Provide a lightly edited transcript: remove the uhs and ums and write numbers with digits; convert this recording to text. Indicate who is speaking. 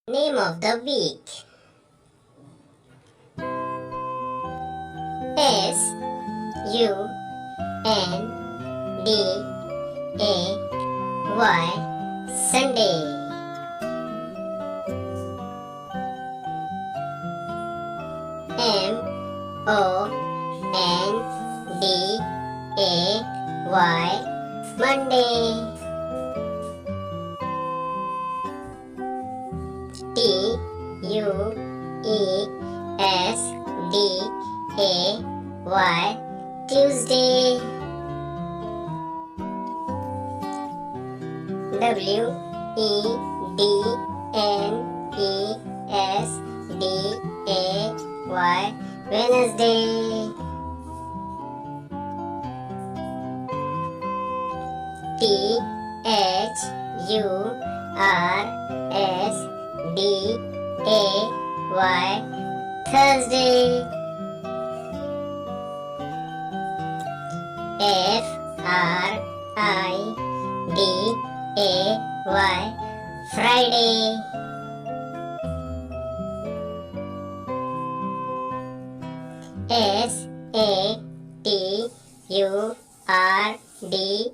Speaker 1: Name of the week: S U N D A Y Sunday. M O N D A Y Monday. T U E S D A Y Tuesday. W E D N E S D A Y Wednesday. T H U R S D A Y Thursday. F R I D A Y Friday. S A T U R D